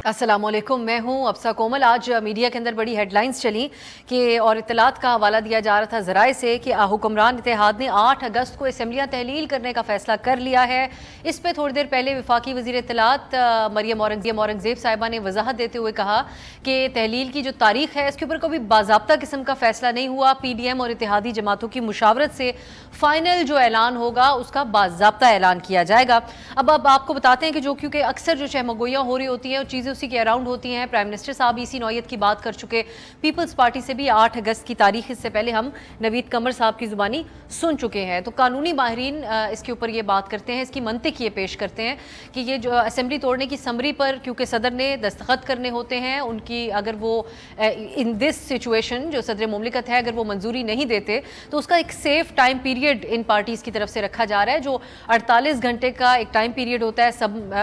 अस्सलामुअलैकुम, मैं हूं अफसा कोमल। आज मीडिया के अंदर बड़ी हेडलाइंस चली कि और इत्तलात का हवाला दिया जा रहा था ज़राए से कि हुक्मरान इत्तेहाद ने 8 अगस्त को असम्बलियाँ तहलील करने का फैसला कर लिया है। इस पर थोड़ी देर पहले वफाकी वज़ीर इत्तलात मरियम औरंगज़ेब साहिबा ने वजाहत देते हुए कहा कि तहलील की जो तारीख है इसके ऊपर कोई बाज़ाब्ता किस्म का फैसला नहीं हुआ। PDM और इत्तेहादी जमातों की मुशावरत से फ़ाइनल जो ऐलान होगा उसका बाज़ाब्ता ऐलान किया जाएगा। अब आपको बताते हैं कि जो क्योंकि अक्सर जो चहमगोइयाँ हो रही होती हैं और चीज़ें उसी के अराउंड होती हैं। प्राइम मिनिस्टर साहब इसी नौयत की बात कर चुके, पीपल्स पार्टी से भी 8 अगस्त की तारीख इससे पहले हम नवीद कमर साहब की ज़ुबानी सुन चुके हैं। तो कानूनी माहिरीन इसके ऊपर ये बात करते हैं, इसकी मंतिक ये पेश करते हैं कि ये जो असेंबली तोड़ने की समरी पर क्योंकि सदर ने दस्तखत करने होते हैं, उनकी अगर वो इन दिस सिचुएशन जो सदर मुमलिकत है अगर वो मंजूरी नहीं देते तो उसका एक safe time period in parties की तरफ से रखा जा रहा है, जो 48 घंटे का एक टाइम पीरियड होता है।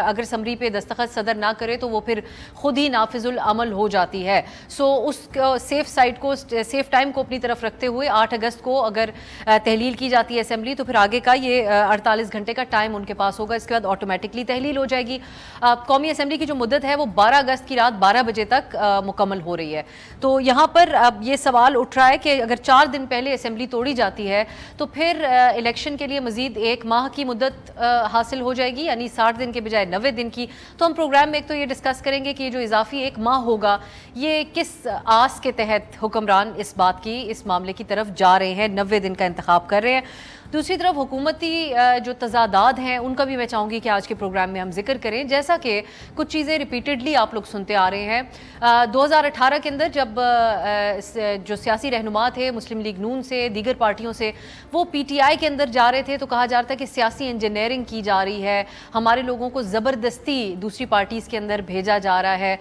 अगर समरी पे दस्तखत सदर ना करे तो वो फिर खुद ही नाफिजुल अमल हो जाती है। सो उस सेफ साइड को, सेफ टाइम को अपनी तरफ रखते हुए 8 अगस्त को अगर तहलील की जाती है असेंबली तो फिर आगे का ये 48 घंटे का टाइम उनके पास होगा। इसके बाद ऑटोमेटिकली तहलील हो जाएगी। कौमी असेंबली की जो मुद्दत है वो 12 अगस्त की रात 12 बजे तक मुकम्मल हो रही है। तो यहाँ पर अब ये सवाल उठ रहा है कि अगर 4 दिन पहले असेंबली तोड़ी जाती है तो फिर इलेक्शन के लिए मजीद 1 माह की मुद्दत हासिल हो जाएगी, यानी 60 दिन के बजाय 90 दिन की। तो हम प्रोग्राम में एक तो ये डिस्कस करेंगे कि जो इजाफी 1 माह होगा ये किस आस के तहत हुक्मरान इस बात की, इस मामले की तरफ जा रहे हैं, 90 दिन का इंतखाब कर रहे हैं। दूसरी तरफ हुकूमती जो तजादात हैं उनका भी मैं चाहूँगी कि आज के प्रोग्राम में हम जिक्र करें, जैसा कि कुछ चीज़ें रिपीटेडली आप लोग सुनते आ रहे हैं। 2018 के अंदर जब जो सियासी रहनुमा थे मुस्लिम लीग नून से, दीगर पार्टियों से, वो PTI के अंदर जा रहे थे तो कहा जा रहा था कि सियासी इंजीनियरिंग की जा रही है, हमारे लोगों को ज़बरदस्ती दूसरी पार्टीज़ के अंदर भेजा जा रहा है,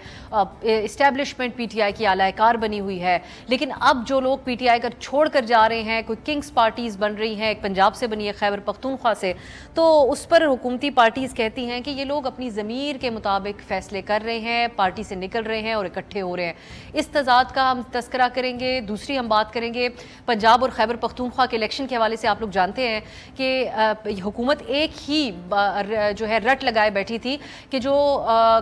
इस्टेब्लिशमेंट PTI की आलाकार बनी हुई है। लेकिन अब जो लोग PTI कर छोड़ कर जा रहे हैं, कोई किंग्स पार्टीज़ बन रही हैं, एक पंजाब से बनी है खैबर पख्तूनख्वा से, तो उस पर हुकूमती पार्टीज़ कहती हैं कि ये लोग अपनी ज़मीर के मुताबिक फ़ैसले कर रहे हैं, पार्टी से निकल रहे हैं और इकट्ठे हो रहे हैं। इस तजाद का हम तस्करा करेंगे। दूसरी हम बात करेंगे पंजाब और खैबर पख्तूनख्वा के इलेक्शन के हवाले से। आप लोग जानते हैं कि हुकूमत एक ही जो है रट लगाए बैठी थी कि जो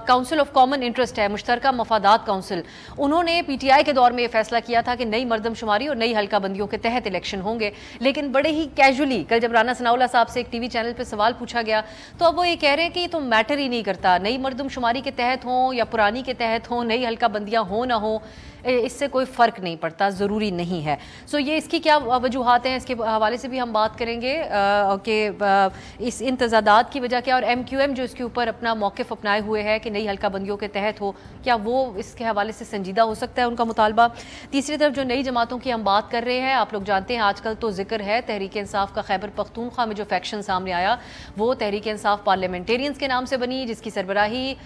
काउंसिल ऑफ कॉमन इंटरेस्ट है, मुश्तरका मफादात काउंसिल, उन्होंने PTI के दौर में यह फैसला किया था कि नई मरदमशुमारी और नई हल्का बंदियों के तहत इलेक्शन होंगे। लेकिन बड़े ही कैजुअली कल जब राना सनाउल्लाह साहब से एक TV चैनल पे सवाल पूछा गया तो अब वो ये कह रहे हैं कि ये तो मैटर ही नहीं करता, नई मरदमशुमारी के तहत हों या पुरानी के तहत हों, नई हल्का बंदियाँ हों ना हो, इससे कोई फ़र्क नहीं पड़ता, ज़रूरी नहीं है। सो ये इसकी क्या वजूहात हैं, इसके हवाले से भी हम बात करेंगे कि इस इन तजादात की वजह क्या, और MQM जो इसके ऊपर अपना मौक़िफ़ अपनाए हुए है कि नई हल्का बंदियों के तहत हो, क्या वो इसके हवाले से संजीदा हो सकता है उनका मुतालबा। तीसरी तरफ जो नई जमातों की हम बात कर रहे हैं, आप लोग जानते हैं आजकल तो जिक्र है तहरीक इंसाफ का। खैबर पख्तूनख्वा में जो फैक्शन सामने आया वो तहरीक इंसाफ पार्लियामेंटेरियंस के नाम से बनी, जिसकी सरबराही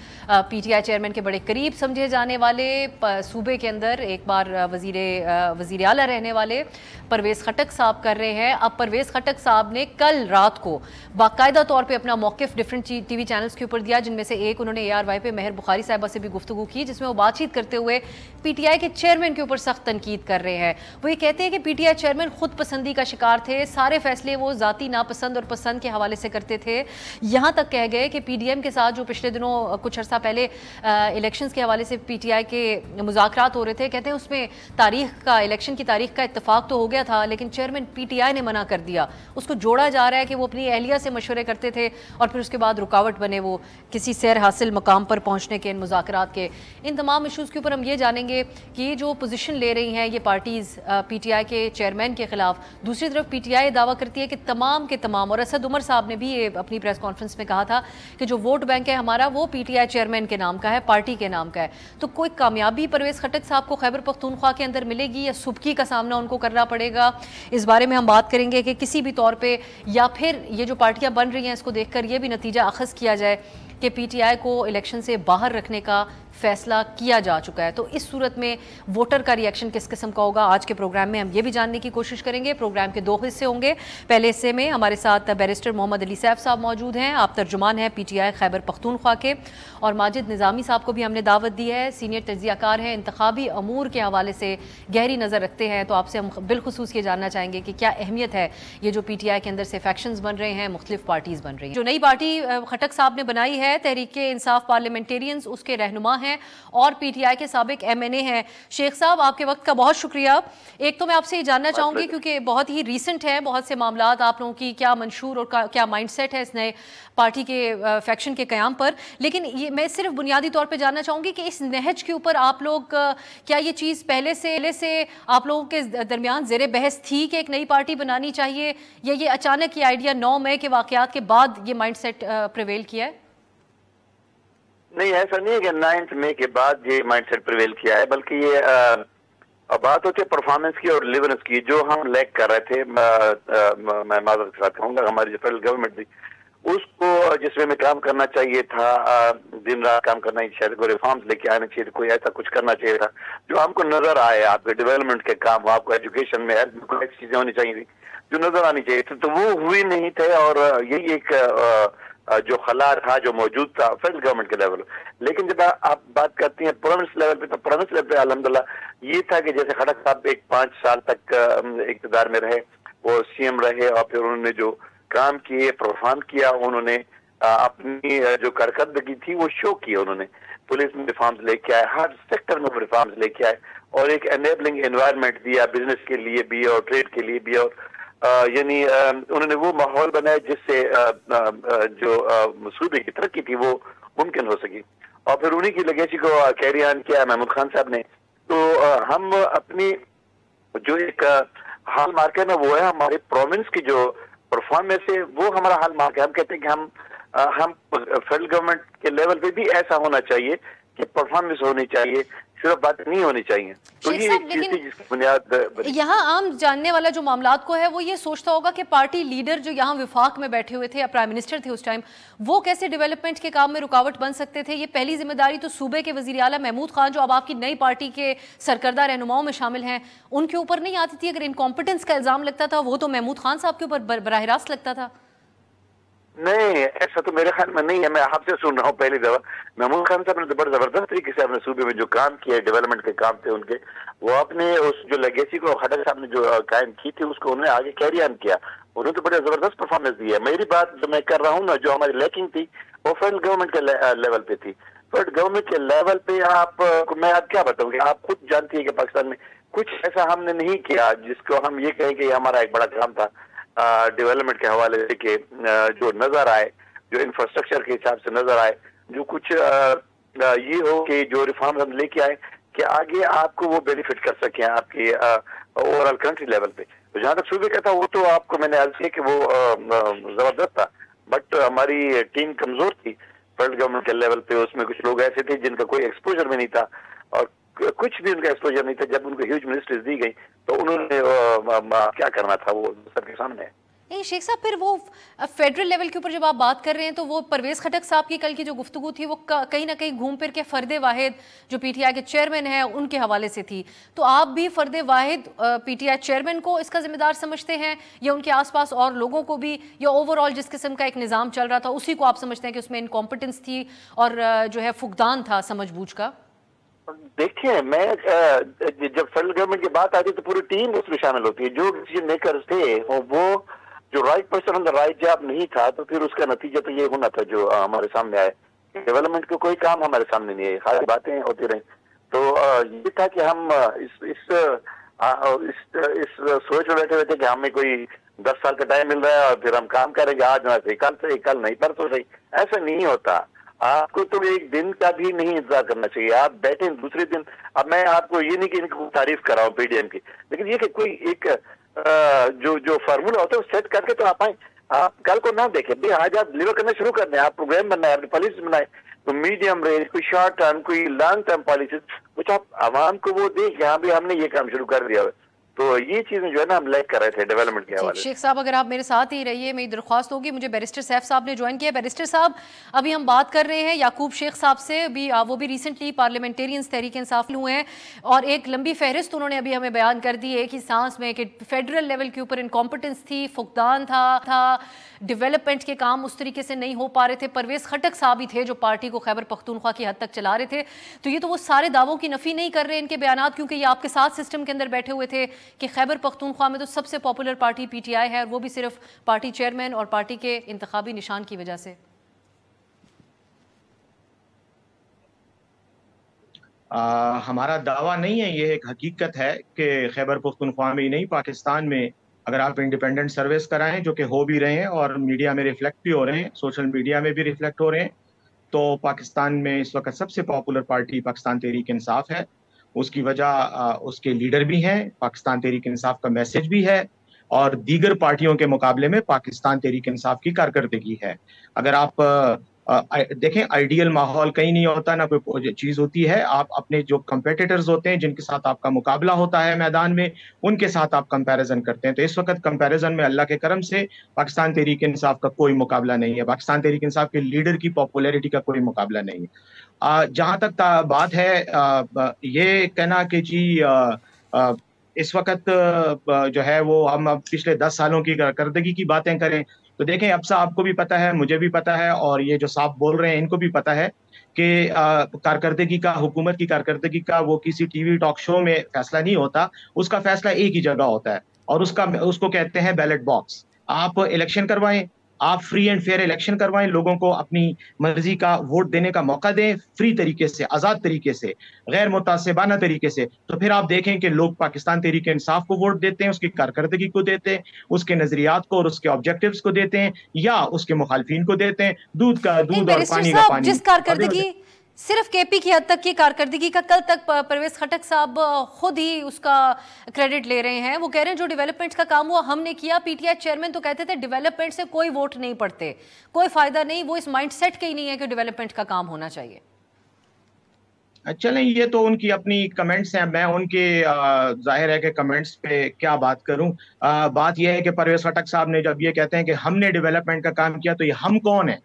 PTI चेयरमैन के बड़े करीब समझे जाने वाले, सूबे के अंदर एक बार वज़ीर आला रहने वाले परवेज़ खटक साहब कर रहे हैं। अब परवेज़ खटक साहब ने कल रात को बाकायदा तौर पे अपना मौक़िफ़ डिफरेंट TV चैनल्स के ऊपर दिया, जिनमें से एक उन्होंने ARY पे मेहर बुखारी साहिबा से भी गुफ्तगू की, जिसमें वो बातचीत करते हुए PTI के चेयरमैन के ऊपर सख्त तनकीद कर रहे हैं। वो ये कहते हैं कि PTI चेयरमैन खुद पसंदी का शिकार थे, सारे फैसले वो ज़ाती नापसंद और पसंद के हवाले से करते थे। यहाँ तक कह गए कि PDM के साथ जो पिछले दिनों कुछ अर्सा पहले इलेक्शंस के हवाले से PTI के मुज़ाकरात हो रहे थे, कहते हैं उसमें तारीख का, इलेक्शन की तारीख का इत्तफाक तो हो गया था लेकिन चेयरमैन PTI ने मना कर दिया। उसको जोड़ा जा रहा है कि वो अपनी अहलिया से मशवरे करते थे और फिर उसके बाद रुकावट बने वो किसी सैर हासिल मकाम पर पहुंचने के, इन मुज़ाकरात के। इन तमाम इशूज़ के ऊपर हम ये जानेंगे कि जो पोजीशन ले रही हैं ये पार्टीज़ PTI के चेयरमैन के ख़िलाफ़। दूसरी तरफ PTI दावा करती है कि तमाम के तमाम, और असद उमर साहब ने भी ये अपनी प्रेस कॉन्फ्रेंस में कहा था कि जो वोट बैंक है हमारा वो PTI चेयरमैन के नाम का है, पार्टी के नाम का है। तो कोई कामयाबी परवेज़ खटक साहब को खैबर पख्तूनख्वा के अंदर मिलेगी या सुबकी का सामना उनको करना पड़ेगा? इस बारे में हम बात करेंगे कि किसी भी तौर पे, या फिर ये जो पार्टियां बन रही हैं इसको देखकर ये भी नतीजा अखज़ किया जाए कि PTI को इलेक्शन से बाहर रखने का फैसला किया जा चुका है। तो इस सूरत में वोटर का रिएक्शन किस किस्म का होगा, आज के प्रोग्राम में हम ये भी जानने की कोशिश करेंगे। प्रोग्राम के 2 हिस्से होंगे। पहले हिस्से में हमारे साथ बैरिस्टर मोहम्मद अली सैफ साहब मौजूद हैं। आप तर्जुमान हैं PTI खैबर पख्तूनख्वा के, और माजिद निज़ामी साहब को भी हमने दावत दी है। सीनियर तज्ज़ियाकार हैं, इंतखाबी अमूर के हवाले से गहरी नज़र रखते हैं। तो आपसे हम बिलखुसूस ये जानना चाहेंगे कि क्या अहमियत है ये जो PTI के अंदर से फैक्शंस बन रहे हैं, मुख्तलिफ पार्टीज़ बन रही हैं। जो नई पार्टी खटक साहब ने बनाई है, तहरीक इंसाफ पार्लियामेंटेरियंस, उसके रहनुमा हैं और PTI के साबिक MNA हैं। शेख साहब, आपके वक्त का बहुत शुक्रिया। एक तो मैं आपसे ये जानना चाहूँगी, क्योंकि बहुत ही रीसेंट है, बहुत से मामलात, आप लोगों की क्या मंशूर और क्या माइंडसेट है इस नए पार्टी के फैक्शन के क़याम पर, लेकिन ये मैं सिर्फ बुनियादी तौर पे जानना चाहूँगी कि इस नहज के ऊपर आप लोग क्या ये चीज़ पहले से आप लोगों के दरमियान ज़ेरे बहस थी कि एक नई पार्टी बनानी चाहिए, या ये अचानक ये आइडिया 9 मई के वाक़यात के बाद ये माइंडसेट प्रिवेल किया है? नहीं, ऐसा नहीं है कि 9 मई के बाद ये माइंडसेट प्रिवेल किया है, बल्कि ये बात होती है परफॉर्मेंस की और डिलीवरेंस की। जो हम लैक कर रहे थे, मैं माजरत के साथ कहूँगा, हमारी जो फेडरल गवर्नमेंट थी उसको जिसमें में काम करना चाहिए था, दिन रात काम करना चाहिए, शायद कोई रिफॉर्म्स लेके आना चाहिए, कोई ऐसा कुछ करना चाहिए था जो हमको नजर आए। आपके डेवलपमेंट के काम, आपको एजुकेशन में कोई ऐसी चीजें होनी चाहिए थी जो नजर आनी चाहिए थी, तो वो हुई नहीं थे। और यही एक जो खला था जो मौजूद था फेडरल गवर्नमेंट के लेवल। लेकिन जब आप बात करती हैं प्रोविंस लेवल पे, तो प्रोविंस लेवल पे अल्हम्दुलिल्लाह ये था कि जैसे खटक साहब एक 5 साल तक इक़्तिदार में रहे, वो CM रहे, और फिर उन्होंने जो काम किए, परफॉर्म किया, उन्होंने अपनी जो कारकर्दगी थी वो शो की। उन्होंने पुलिस में रिफॉर्म्स लेके आए, हर सेक्टर में रिफॉर्म्स लेके आए, और एक एनेबलिंग एनवायरनमेंट दिया बिजनेस के लिए भी और ट्रेड के लिए भी। और यानी उन्होंने वो माहौल बनाया जिससे जो सूबे की तरक्की थी वो मुमकिन हो सकी, और फिर उन्हीं की लेगेसी को कैरी ऑन किया महमूद खान साहब ने। तो हम अपनी जो एक हाल मार्क है ना, वो है हमारे प्रोविंस की जो परफॉर्मेंस है, वो हमारा हाल मार्क है। हम कहते हैं कि हम फेडरल गवर्नमेंट के लेवल पे भी ऐसा होना चाहिए कि परफॉर्मेंस होनी चाहिए, सिर्फ बात नहीं होनी चाहिए। तो ये एक चीज थी जिसकी बुनियाद यहाँ आम जानने वाला जो मामलात को है वो ये सोचता होगा कि पार्टी लीडर जो यहाँ विफाक में बैठे हुए थे या प्राइम मिनिस्टर थे उस टाइम, वो कैसे डेवलपमेंट के काम में रुकावट बन सकते थे। ये पहली जिम्मेदारी तो सूबे के वजीर आला महमूद खान, जो अब आपकी नई पार्टी के सरकर्दा रहनुमाओं में शामिल हैं, उनके ऊपर नहीं आती थी। अगर इनकॉम्पिटेंस का इल्जाम लगता था वो तो महमूद खान साहब के ऊपर बराह रास्त लगता था। नहीं, ऐसा तो मेरे ख्याल में नहीं है। मैं आपसे सुन रहा हूँ पहली दफा। महमूद खान साहब ने तो बड़े जबरदस्त तरीके से अपने सूबे में जो काम किया, डेवलपमेंट के काम थे उनके, वो अपने उस जो लेगेसी को खटक साहब ने जो कायम की थी उसको उन्होंने आगे कैरी ऑन किया। उन्होंने तो बड़े जबरदस्त परफॉर्मेंस दी है। मेरी बात जो मैं कर रहा हूँ ना, जो हमारी लैकिंग थी वो फेडरल गवर्नमेंट के लेवल पे थी। फेडरल गवर्नमेंट के लेवल पे मैं आप क्या बताऊँ, आप खुद जानती है कि पाकिस्तान में कुछ ऐसा हमने नहीं किया जिसको हम ये कहें कि हमारा एक बड़ा काम था डेवलपमेंट के हवाले से, कि जो नजर आए, जो इंफ्रास्ट्रक्चर के हिसाब से नजर आए, जो कुछ ये हो कि जो रिफॉर्म हम लेके आए कि आगे आपको वो बेनिफिट कर सके आपकी ओवरऑल कंट्री लेवल पे। तो जहाँ तक सूबे का था वो तो आपको मैंने अर्ज किया कि वो जबरदस्त था, बट हमारी टीम कमजोर थी फेडरल गवर्नमेंट के लेवल पे। उसमें कुछ लोग ऐसे थे जिनका कोई एक्सपोजर भी नहीं था, और कुछ भी उनका एक्सपोजर नहीं था। जब उनको ह्यूज मिनिस्ट्रीज दी गई तो उन्होंने क्या करना था वो सबके सामने है। नहीं शेख साहब, फिर वो फेडरल लेवल के ऊपर जब आप बात कर रहे हैं तो वो परवेज खटक साहब की कल की जो गुफ्तगू थी वो कहीं ना कहीं घूम फिर के फर्द वाहिद जो PTI के चेयरमैन हैं उनके हवाले से थी। तो आप भी फर्द वाहिद PTI चेयरमैन को इसका जिम्मेदार समझते हैं, या उनके आसपास और लोगों को भी, या ओवरऑल जिस किस्म का एक निज़ाम चल रहा था उसी को आप समझते हैं कि उसमें इनकॉम्पिटेंस थी और जो है फुकदान था समझबूझ का? देखिए, मैं जब फेडरल गवर्नमेंट की बात आती है तो पूरी टीम उसमें शामिल होती है। जो डिसीजन मेकर्स थे वो जो right person on the right job नहीं था, तो फिर उसका नतीजा तो ये होना था जो हमारे सामने आए। डेवलपमेंट का कोई काम हमारे सामने नहीं है, खाली बातें होती रही। तो ये था कि हम इस सोच में बैठे हुए थे कि हमें कोई 10 साल का टाइम मिल रहा है और फिर हम काम करेंगे, आज ना सही, कल नहीं, परसों सही। ऐसा नहीं होता। आपको तो एक दिन का भी नहीं इंतजार करना चाहिए। आप बैठे दूसरे दिन, अब मैं आपको ये नहीं कि इनको तारीफ कर रहा हूँ PDM की, लेकिन ये कि कोई एक जो फार्मूला होता है वो सेट करके तो आप आए। आप कल को ना देखें भाई, आज आप डिलीवर करना शुरू कर दें, आप प्रोग्राम बनाए, अपनी पॉलिसी बनाए, तो मीडियम रेंज, कोई शॉर्ट टर्म, कोई लॉन्ग टर्म पॉलिसी, कुछ आप आवाम को वो दें कि हाँ भाई हमने ये काम शुरू कर दिया है। तो ये चीजें जो है ना हम लैक कर रहे थे डेवलपमेंट के हवाले से। शेख साहब अगर आप मेरे साथ ही रहिए, मेरी दरख्वास्त होगी, मुझे बैरिस्टर सैफ साहब ने ज्वाइन किया। बैरिस्टर साहब, अभी हम बात कर रहे हैं याकूब शेख साहब से, अभी वो भी रिसेंटली पार्लियामेंटेरियंस तहरीक इंसाफ हुए हैं और एक लंबी फहरिस्त उन्होंने अभी हमें बयान कर दी है कि सांस में कि फेडरल लेवल के ऊपर इनकॉम्पिटेंस थी, फुकदान था डेवलपमेंट के काम उस तरीके से नहीं हो पा रहे थे। परवेज खटक साहब ही थे जो पार्टी को खैबर पख्तूनख्वा की हद तक चला रहे थे। तो ये तो वो सारे दावों की नफी नहीं कर रहे इनके बयानात, क्योंकि ये आपके साथ सिस्टम के अंदर बैठे हुए थे कि खैबर पख्तूनख्वा में तो सबसे पॉपुलर पार्टी पीटीआई है और वो भी सिर्फ पार्टी चेयरमैन और पार्टी के इंतखाबी निशान की वजह से। हमारा दावा नहीं है, ये एक हकीकत है कि खैबर पख्तूनख्वा में ही नहीं, पाकिस्तान में अगर आप इंडिपेंडेंट सर्विस कराएं, जो कि हो भी रहे हैं और मीडिया में रिफ्लेक्ट भी हो रहे हैं, सोशल मीडिया में भी रिफ्लेक्ट हो रहे हैं, तो पाकिस्तान में इस वक्त सबसे पॉपुलर पार्टी पाकिस्तान तहरीक इंसाफ है। उसकी वजह उसके लीडर भी हैं, पाकिस्तान तहरीक इंसाफ का मैसेज भी है और दीगर पार्टियों के मुकाबले में पाकिस्तान तहरीक इंसाफ की कारकर्दगी है। अगर आप देखें, आइडियल माहौल कहीं नहीं होता, ना कोई चीज होती है। आप अपने जो कंपेटिटर्स होते हैं, जिनके साथ आपका मुकाबला होता है मैदान में, उनके साथ आप कंपैरिजन करते हैं। तो इस वक्त कंपैरिजन में अल्लाह के करम से पाकिस्तान तहरीक इंसाफ का कोई मुकाबला नहीं है, पाकिस्तान तहरीक इंसाफ के लीडर की पॉपुलैरिटी का कोई मुकाबला नहीं है। जहां तक बात है ये कहना कि जी इस वक्त जो है वो हम अब पिछले 10 सालों की कारकर्दगी की बातें करें, तो देखें अब साहब आपको भी पता है, मुझे भी पता है और ये जो साहब बोल रहे हैं इनको भी पता है कि कारकर्दगी का, हुकूमत की कारकर्दगी का वो किसी टीवी टॉक शो में फैसला नहीं होता। उसका फैसला एक ही जगह होता है और उसको कहते हैं बैलेट बॉक्स। आप इलेक्शन करवाएं, आप फ्री एंड फेयर इलेक्शन करवाएं, लोगों को अपनी मर्जी का वोट देने का मौका दें, फ्री तरीके से, आजाद तरीके से, गैर मुतासिबाना तरीके से। तो फिर आप देखें कि लोग पाकिस्तान तहरीक इंसाफ को वोट देते हैं, उसकी कारकर्दगी को देते हैं, उसके नजरियात को और उसके ऑब्जेक्टिव्स को देते हैं, या उसके मुखालफीन को देते हैं। दूध का दूध और पानी का पानी। जिस कारकर्दगी सिर्फ केपी की हद तक की कारकर्दगी का, कल तक परवेज खटक साहब खुद ही उसका क्रेडिट ले रहे हैं। वो कह रहे हैं जो डेवलपमेंट का काम हुआ हमने किया। पीटीआई चेयरमैन तो कहते थे डेवलपमेंट से कोई वोट नहीं पड़ते, कोई फायदा नहीं, वो इस माइंडसेट के ही नहीं है कि डेवलपमेंट का काम होना चाहिए। चलें, ये तो उनकी अपनी कमेंट्स हैं, मैं उनके जाहिर है कि कमेंट्स पे क्या बात करूं। बात यह है कि परवेज खटक साहब ने जब ये कहते हैं कि हमने डेवलपमेंट का काम किया, तो ये हम कौन है?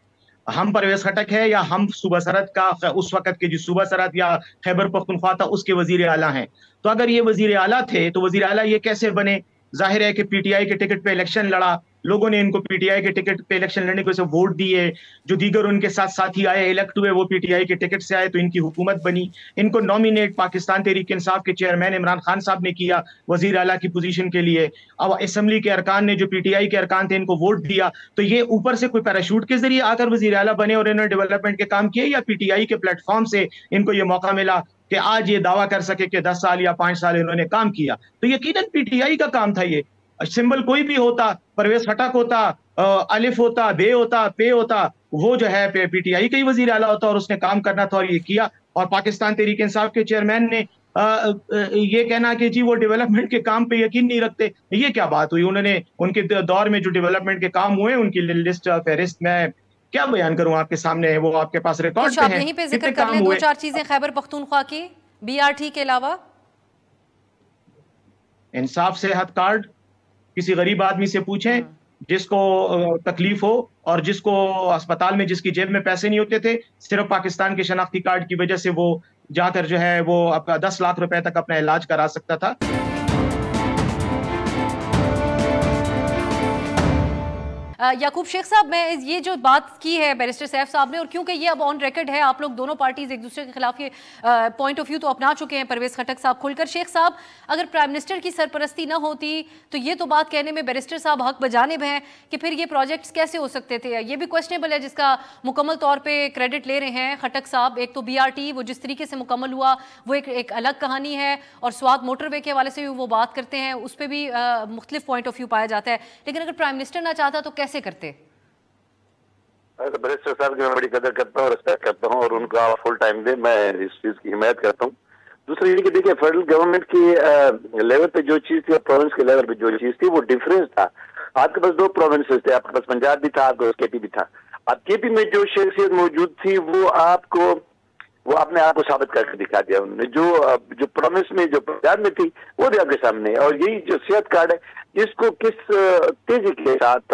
हम परवेज खटक है या हम सूबा सरहद का, उस वक्त के जो सूबा सरहद या खैबर पख्तूनख्वा था उसके वजीर आला हैं? तो अगर ये वजीर आला थे तो वजीर आला ये कैसे बने? जाहिर है कि पीटीआई के टिकट पे इलेक्शन लड़ा, लोगों ने इनको पीटीआई के टिकट पे इलेक्शन लड़ने को वोट दिए, जो दीगर उनके साथ साथी आए, इलेक्ट हुए, वो पीटीआई के टिकट से आए, तो इनकी हुकूमत बनी। इनको नॉमिनेट पाकिस्तान तहरीक इंसाफ के चेयरमैन इमरान खान साहब ने किया वजीर आला की पोजीशन के लिए। अब असेंबली के अरकान ने, जो पीटीआई के अरकान थे, इनको वोट दिया। तो ये ऊपर से कोई पैराशूट के जरिए आकर वजीर आला बने और इन्होंने डेवलपमेंट के काम किए, या पीटीआई के प्लेटफॉर्म से इनको ये मौका मिला कि आज ये दावा कर सके कि 10 साल या 5 साल इन्होंने काम किया? तो यकीनन पीटीआई का काम था। ये सिंबल कोई भी होता, परवेज खटक होता, अलिफ होता, बे होता, पे होता, वो जो है पीटीआई का ही वजीर आला होता और उसने काम करना था और ये किया। और पाकिस्तान तहरीक इंसाफ के चेयरमैन ने ये कहना कि जी वो डेवलपमेंट के काम पे यकीन नहीं रखते, ये क्या बात हुई? उन्होंने उनके दौर में जो डेवलपमेंट के काम हुए उनकी लिस्ट फहरिस्त में क्या बयान करूं आपके सामने है, वो आपके पास रिकॉर्ड पे है। यहीं पे जिक्र कर लें 2-4 चीजें खैबर पख्तूनख्वा की, बीआरटी के अलावा। इंसाफ सेहत कार्ड, किसी गरीब आदमी से पूछें जिसको तकलीफ हो और जिसको अस्पताल में जिसकी जेब में पैसे नहीं होते थे, सिर्फ पाकिस्तान के शनाख्ती कार्ड की वजह से वो जाकर जो है वो आपका 10 लाख रुपए तक अपना इलाज करा सकता था। याकूब शेख साहब, मैं ये जो बात की है बैरिस्टर सैफ साहब ने, और क्योंकि ये अब ऑन रिकॉर्ड है, आप लोग दोनों पार्टीज एक दूसरे के खिलाफ ये पॉइंट ऑफ व्यू तो अपना चुके हैं, परवेज खटक साहब खुलकर। शेख साहब, अगर प्राइम मिनिस्टर की सरपरस्ती ना होती तो ये तो बात कहने में बैरिस्टर साहब हक बजानिब हैं कि फिर ये प्रोजेक्ट्स कैसे हो सकते थे? ये भी क्वेश्चनेबल है, जिसका मुकम्मल तौर पर क्रेडिट ले रहे हैं खटक साहब। एक तो BRT वो जिस तरीके से मुकम्मल हुआ वो एक अलग कहानी है, और स्वाद मोटरवे के हवाले से भी वो बात करते हैं, उस पर भी मुख्तलिफ पॉइंट ऑफ व्यू पाया जाता है। लेकिन अगर प्राइम मिनिस्टर ना चाहता तो कैसे करते? बैरिस्टर साहब की मैं बड़ी कदर करता हूँ, रिस्पेक्ट करता हूँ और उनका फुल टाइम दे, मैं इस चीज की हिमायत करता हूँ। दूसरी ये कि देखिए, फेडरल गवर्नमेंट की लेवल पे जो चीज थी और प्रोविंस के लेवल पे जो चीज थी वो डिफरेंस था। आपके पास 2 प्रोविंसेस थे, आपके पास पंजाब भी था, आपके पास KP भी था। अब KP में जो शख्सियत मौजूद थी वो आपको वो अपने आप को साबित करके दिखा दिया उन्होंने। जो प्रॉमिस में जो पंजाब में थी वो भी आपके सामने है। और यही जो सेहत कार्ड है इसको किस तेजी के साथ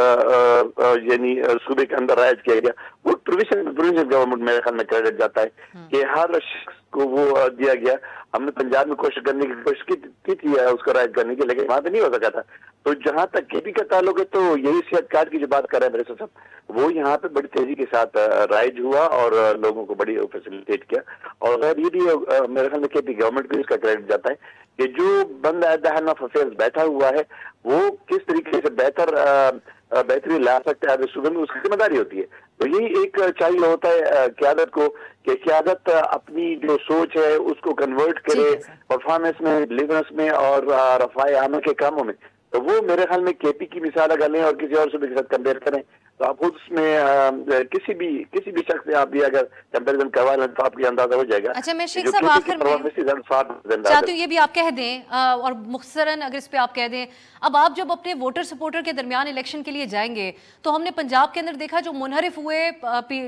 यानी सूबे के अंदर राइज किया गया, वो प्रोविजन गवर्नमेंट मेरे ख्याल में क्रेडिट जाता है कि हर शख्स को वो दिया गया। हमने पंजाब में कोशिश करने की कोशिश की थी उसको राइज करने की, लेकिन वहां पे नहीं हो सका था। तो जहां तक केपी का ताल्लुक है तो यही सेहत कार्ड की जो बात कर रहे हैं मेरे साहब, वो यहाँ पे बड़ी तेजी के साथ राइज हुआ और लोगों को बड़ी फैसिलिटेट किया। और ये भी मेरे ख्याल में केपी गवर्नमेंट को इसका क्रेडिट जाता है कि जो बंदा at the head of affairs बैठा हुआ है वो किस तरीके से बेहतरी ला सकता है सूबे में, उसकी जिम्मेदारी होती है। तो यही एक चाहिए होता है क़यादत को कि क़यादत अपनी जो सोच है उसको कन्वर्ट करे परफॉर्मेंस में, डिलीवरेंस में और रफ़ाए आम के कामों में। तो वो मेरे ख्याल में केपी की मिसाल अगर लें और किसी और सूबे के साथ कंपेयर करें तो आप खुद उसमें किसी भी शख्स से आप भी अगर कंपेरिजन करवा लें तो आपको अंदाजा हो जाएगा। अच्छा, मैं शेख साहब आखिर में चाहती हूँ ये भी आप कह दें और मुख्तसरन अगर इस पे आप कह दें, अब आप जब अपने वोटर सपोर्टर के दरमियान इलेक्शन के लिए जाएंगे तो हमने पंजाब के अंदर देखा जो मुनहरिफ हुए,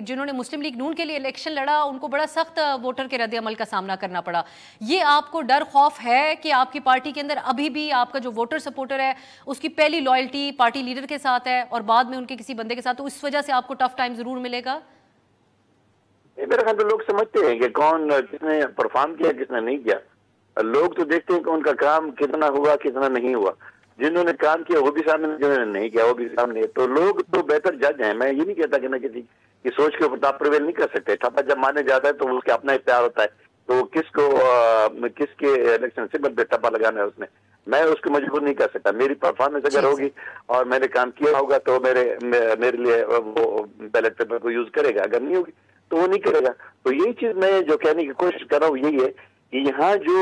जिन्होंने मुस्लिम लीग नून के लिए इलेक्शन लड़ा, उनको बड़ा सख्त वोटर के रद्द अमल का सामना करना पड़ा। ये आपको डर खौफ है कि आपकी पार्टी के अंदर अभी भी आपका जो वोटर सपोर्टर है उसकी पहली लॉयल्टी पार्टी लीडर के साथ है और बाद में उनके किसी बंदे के साथ, तो इस वजह से आपको टफ टाइम जरूर मिलेगा? मेरे ख्याल में लोग समझते हैं कि कौन किसने परफॉर्म किया किसने नहीं किया। लोग तो देखते हैं कि उनका काम कितना हुआ कितना नहीं हुआ। जिन्होंने काम किया वो भी सामने, जिन्होंने नहीं किया वो भी सामने। तो लोग तो बेहतर जज हैं। मैं ये नहीं कहता कि ना किसी की सोच के ऊपर आप प्रिवेल नहीं कर सकते। ठप्पा जब माने जाता है तो उसके अपना इख्तियार होता है, तो किसके इलेक्शन से बदले ठप्पा लगाना है उसने, मैं उसको मजबूर नहीं कर सकता। मेरी परफॉर्मेंस अगर होगी और मैंने काम किया होगा तो मेरे लिए वो बैलेट पेपर को यूज करेगा, अगर नहीं होगी तो वो नहीं करेगा। तो यही चीज मैं जो कहने की कोशिश कर रहा हूँ यही है कि यहाँ जो